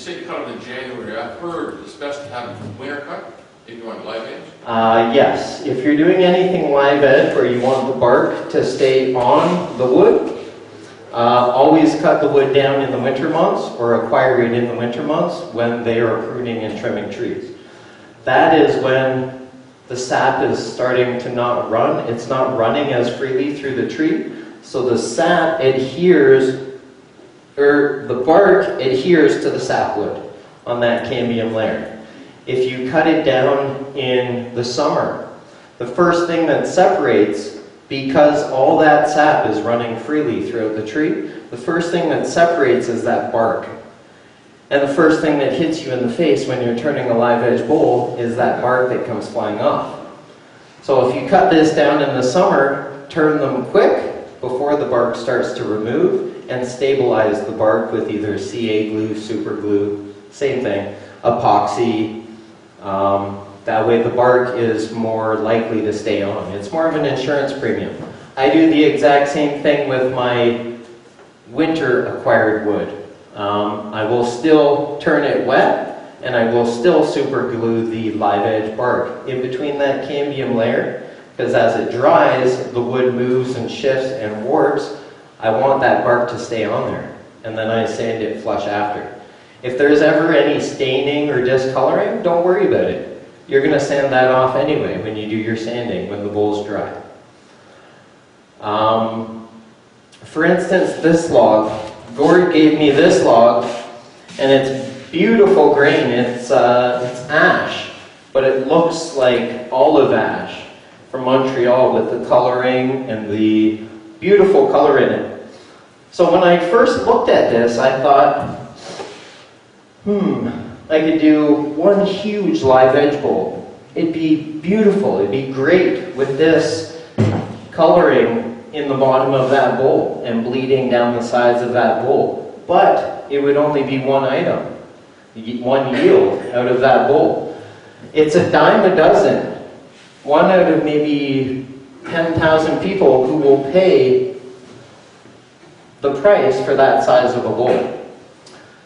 say you cut them in January. I've heard it's best to have it winter cut if you want live edge. Yes, if you're doing anything live edge where you want the bark to stay on the wood, always cut the wood down in the winter months or acquire it in the winter months when they are pruning and trimming trees. That is when the sap is starting to not run. It's not running as freely through the tree, so the sap adheres, or the bark adheres to the sapwood on that cambium layer. If you cut it down in the summer, the first thing that separates, because all that sap is running freely throughout the tree, the first thing that separates is that bark. And the first thing that hits you in the face when you're turning a live edge bowl is that bark that comes flying off. So if you cut this down in the summer, turn them quick before the bark starts to remove, and stabilize the bark with either CA glue, super glue, same thing, epoxy. That way the bark is more likely to stay on. It's more of an insurance premium. I do the exact same thing with my winter acquired wood. I will still turn it wet, and I will still super glue the live edge bark in between that cambium layer, because as it dries, the wood moves and shifts and warps. I want that bark to stay on there, and then I sand it flush after. If there's ever any staining or discoloring, don't worry about it. You're going to sand that off anyway when you do your sanding, when the bowl's dry. For instance, this log. Gord gave me this log, and it's beautiful grain. It's ash, but it looks like olive ash from Montreal with the coloring and the beautiful color in it. So when I first looked at this, I thought, I could do one huge live edge bowl. It'd be beautiful, it'd be great with this coloring in the bottom of that bowl and bleeding down the sides of that bowl. But it would only be one item, one yield out of that bowl. It's a dime a dozen. One out of maybe 10,000 people who will pay the price for that size of a bowl.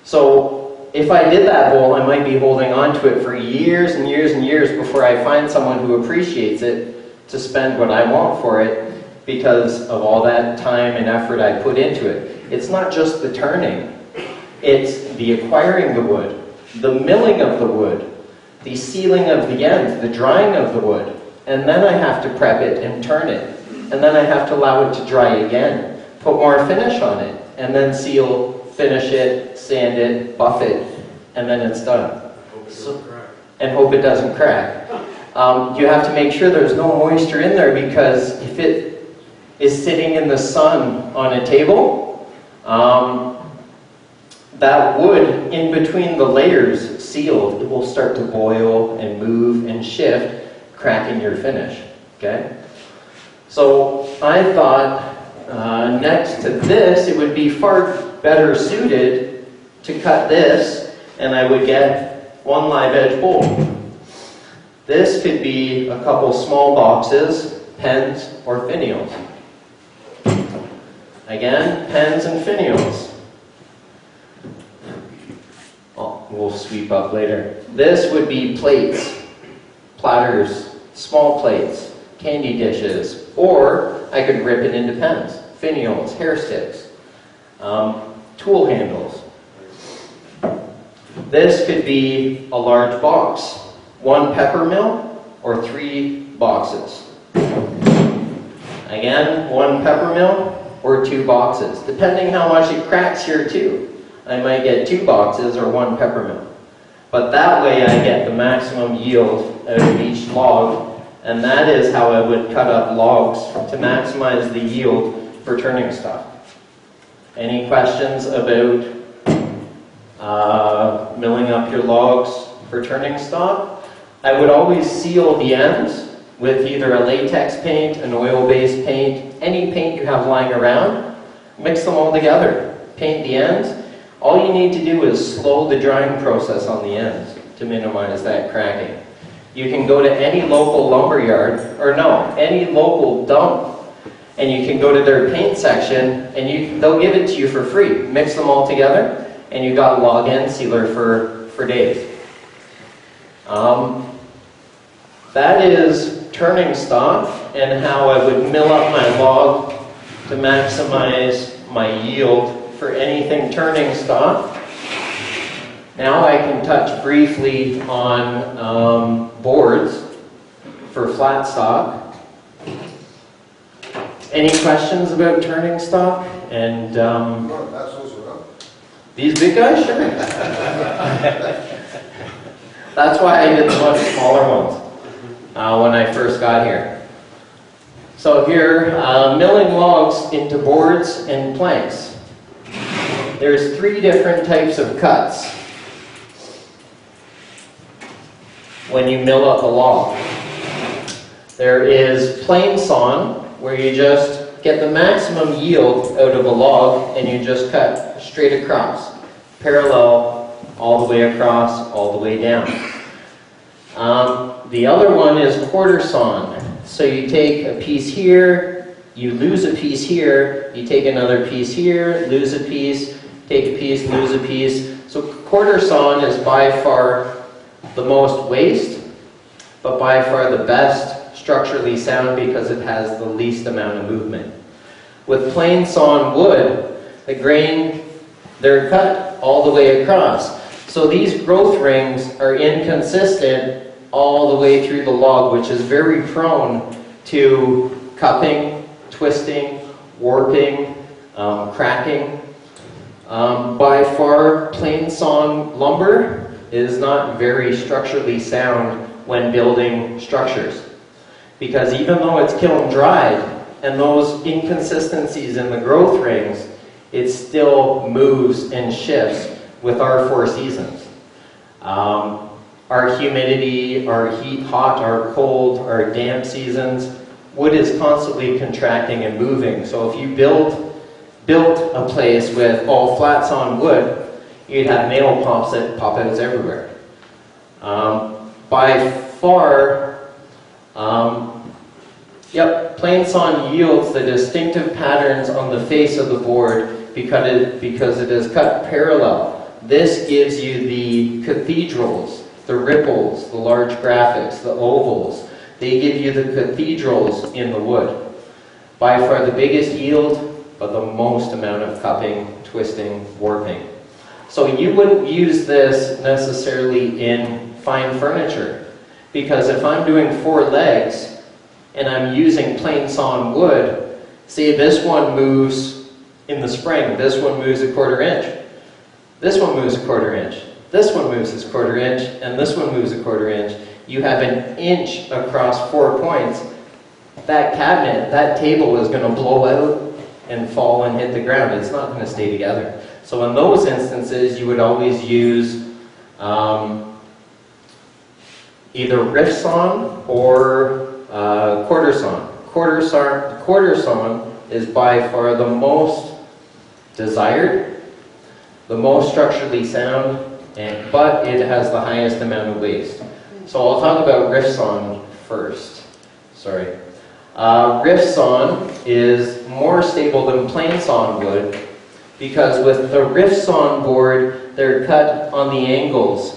So if I did that bowl, I might be holding on to it for years and years and years before I find someone who appreciates it to spend what I want for it, because of all that time and effort I put into it. It's not just the turning, it's the acquiring the wood, the milling of the wood, the sealing of the ends, the drying of the wood, and then I have to prep it and turn it, and then I have to allow it to dry again, put more finish on it, and then seal, finish it, sand it, buff it, and then it's done. And hope it doesn't crack. You have to make sure there's no moisture in there, because if it is sitting in the sun on a table, that wood in between the layers sealed, it will start to boil and move and shift, cracking your finish. Okay? So I thought next to this, it would be far better suited to cut this, and I would get one live edge bowl. This could be a couple small boxes, pens, or finials. Again, pens and finials. Oh, we'll sweep up later. This would be plates, platters, small plates, candy dishes, or I could rip it into pens, finials, hair sticks, tool handles. This could be a large box, 1 pepper mill or 3 boxes. Again, 1 pepper mill or 2 boxes, depending how much it cracks here too. I might get 2 boxes or 1 pepper mill. But that way I get the maximum yield out of each log, and that is how I would cut up logs to maximize the yield for turning stuff. Any questions about milling up your logs for turning stock? I would always seal the ends with either a latex paint, an oil-based paint, any paint you have lying around. Mix them all together. Paint the ends. All you need to do is slow the drying process on the ends to minimize that cracking. You can go to any local lumber yard, or no, any local dump, and you can go to their paint section, and they'll give it to you for free. Mix them all together, and you got log end sealer for days. That is turning stock and how I would mill up my log to maximize my yield for anything turning stock. Now I can touch briefly on boards for flat stock. Any questions about turning stock? And these big guys? Sure. That's why I did the much smaller ones when I first got here. So here, milling logs into boards and planks. There's 3 different types of cuts when you mill up a log. There is plain sawn, where you just get the maximum yield out of a log and you just cut straight across, parallel, all the way across, all the way down. The other one is quartersawn. So you take a piece here, you lose a piece here, you take another piece here, lose a piece, take a piece, lose a piece. So quartersawn is by far the most waste, but by far the best structurally sound because it has the least amount of movement. With plain sawn wood, the grain, they're cut all the way across. So these growth rings are inconsistent all the way through the log, which is very prone to cupping, twisting, warping, cracking. By far, plain sawn lumber is not very structurally sound when building structures. Because even though it's kiln dried, and those inconsistencies in the growth rings, it still moves and shifts with our 4 seasons. Our humidity, our heat, hot, our cold, our damp seasons, wood is constantly contracting and moving. So if you built a place with all flat sawn wood, you'd have nail pop outs everywhere. By far, plain sawn yields the distinctive patterns on the face of the board because it is cut parallel. This gives you the cathedrals, the ripples, the large graphics, the ovals. They give you the cathedrals in the wood. By far the biggest yield, but the most amount of cupping, twisting, warping. So you wouldn't use this necessarily in fine furniture, because if I'm doing 4 legs and I'm using plain sawn wood, say this one moves in the spring, this one moves a 1/4 inch, this one moves a 1/4 inch, this one moves this 1/4 inch, and this one moves a 1/4 inch. You have an inch across 4 points. That cabinet, that table is going to blow out and fall and hit the ground. It's not going to stay together. So in those instances, you would always use either Riftsawn or Quartersawn. Quartersawn is by far the most desired, the most structurally sound, but it has the highest amount of waste. So I'll talk about Riftsawn first. Sorry. Riftsawn is more stable than plain sawn wood because with the Riftsawn board, they're cut on the angles,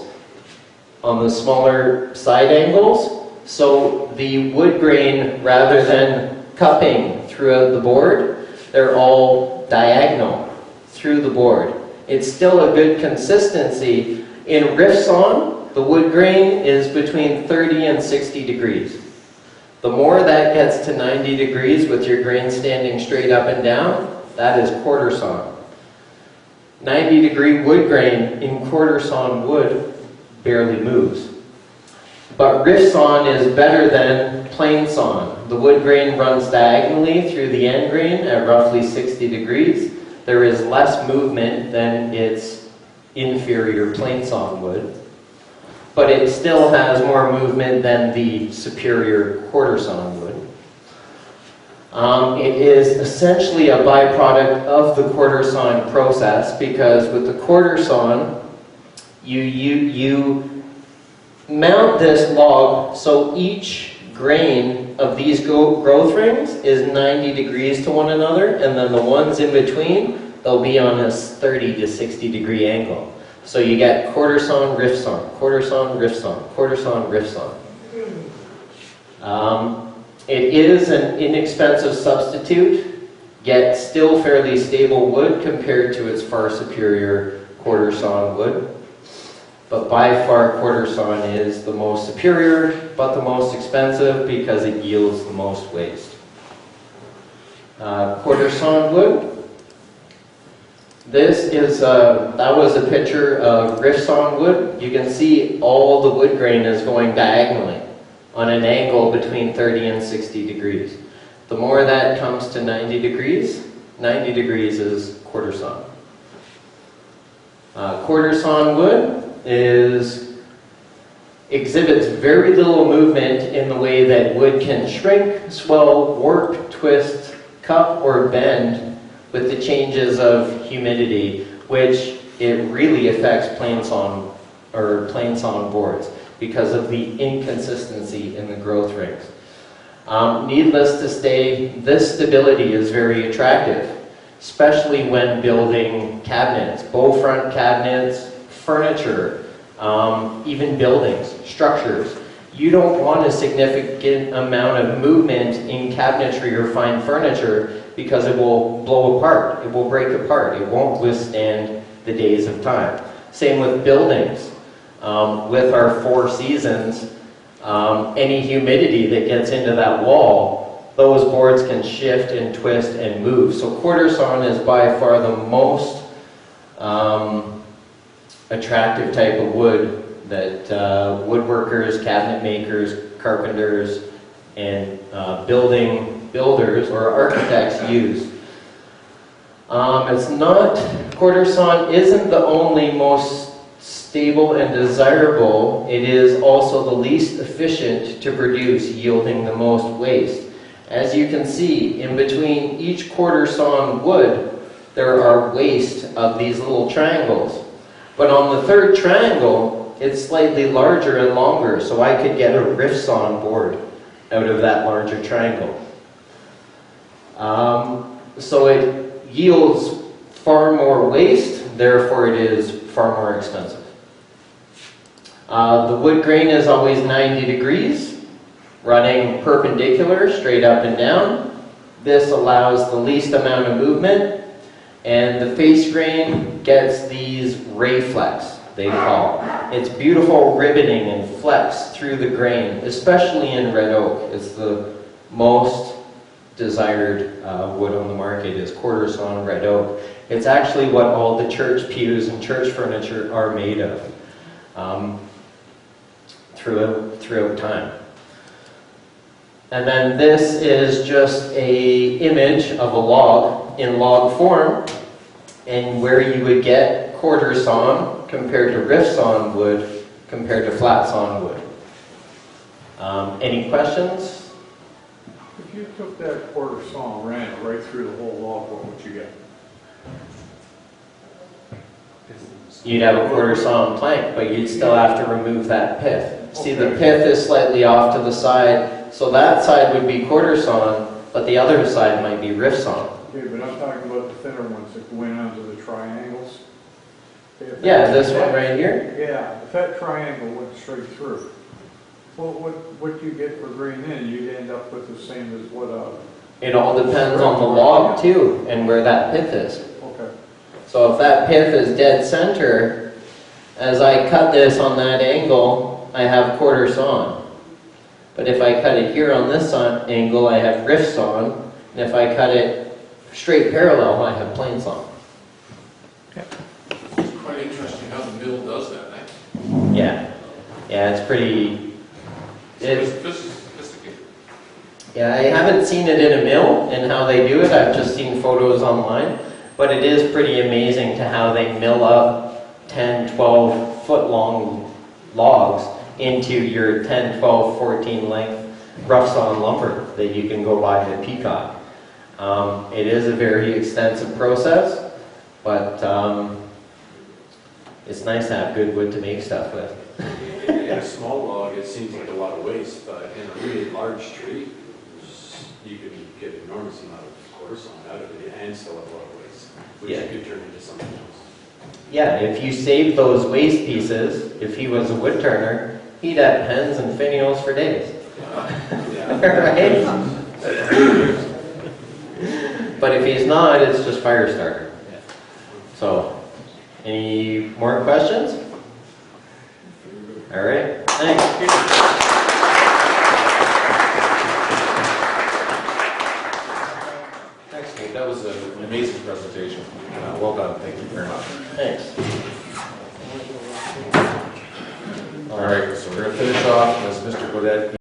on the smaller side angles. So the wood grain, rather than cupping throughout the board, they're all diagonal through the board. It's still a good consistency. In Riftsawn, the wood grain is between 30 and 60 degrees. The more that gets to 90 degrees with your grain standing straight up and down, that is Quartersawn. 90-degree wood grain in Quartersawn wood barely moves. But Riftsawn is better than plain sawn. The wood grain runs diagonally through the end grain at roughly 60 degrees. There is less movement than its inferior plain sawn wood, but it still has more movement than the superior Quartersawn wood. It is essentially a byproduct of the Quartersawn process because with the Quartersawn, you mount this log so each grain of these growth rings is 90 degrees to one another, and then the ones in between they'll be on this 30 to 60 degree angle. So you get quartersawn, riftsawn, quartersawn, riftsawn, quartersawn, riftsawn. It is an inexpensive substitute, yet still fairly stable wood compared to its far superior quartersawn wood. But by far, quartersawn is the most superior, but the most expensive because it yields the most waste. Quartersawn wood. This is, that was a picture of riftsawn wood. You can see all the wood grain is going diagonally on an angle between 30 and 60 degrees. The more that comes to 90 degrees is quartersawn. Quartersawn wood exhibits very little movement in the way that wood can shrink, swell, warp, twist, cup, or bend with the changes of humidity, which it really affects plainsawn boards because of the inconsistency in the growth rings. Needless to say, this stability is very attractive, especially when building cabinets, bow front cabinets, furniture, even buildings, structures. You don't want a significant amount of movement in cabinetry or fine furniture because it will blow apart, it will break apart, it won't withstand the days of time. Same with buildings. With our 4 seasons, any humidity that gets into that wall, those boards can shift and twist and move. So quartersawn is by far the most attractive type of wood that woodworkers, cabinet makers, carpenters, and builders or architects use. Quartersawn isn't the only most stable and desirable. It is also the least efficient to produce, yielding the most waste. As you can see, in between each quartersawn wood, there are waste of these little triangles. But on the third triangle, it's slightly larger and longer, so I could get a Riftsawn board out of that larger triangle. So it yields far more waste, therefore it is far more expensive. The wood grain is always 90 degrees, running perpendicular, straight up and down. This allows the least amount of movement, and the face grain gets these ray flecks, they call. It's beautiful ribboning and flecks through the grain, especially in red oak. It's the most desired wood on the market is quartersawn red oak. It's actually what all the church pews and church furniture are made of throughout time. And then this is just an image of a log in log form, and where you would get quartersawn compared to riftsawn wood compared to flatsawn wood. Any questions? If you took that quartersawn and ran it right through the whole log, what would you get? You'd have a quartersawn plank, but you'd still have to remove that pith. See, the pith is slightly off to the side, so that side would be quartersawn, but the other side might be riftsawn. Okay, but I'm talking about the thinner ones that go in onto the triangles. Yeah, this one right here? Yeah, if that triangle went straight through, well, what you get for grain in, you'd end up with the same as what It all depends on the log too, and where that pith is. Okay. So if that pith is dead center, as I cut this on that angle, I have quartersawn. But if I cut it here on this angle, I have riftsawn. And if I cut it straight parallel, I have plainsawn. It's quite interesting how the mill does that, eh? Yeah. Yeah, it's pretty... Sophisticated. Yeah, I haven't seen it in a mill and how they do it. I've just seen photos online. But it is pretty amazing to how they mill up 10, 12 foot long logs into your 10, 12, 14 length rough-sawn lumber that you can go buy at Peacock. It is a very extensive process, but it's nice to have good wood to make stuff with. In a small log, it seems like a lot of waste, but in a really large tree, you can get an enormous amount of quartersawn out of it and still have a lot of waste. which Yeah. you could turn into something else. Yeah, if you save those waste pieces, if he was a wood turner, he'd have pens and finials for days. Right? But if he's not, it's just fire starter. So, any more questions? All right, thanks. Thanks, Kate. That was an amazing presentation. Well done. Thank you very much. Thanks. All right, so we're going to finish off as Mr. Godette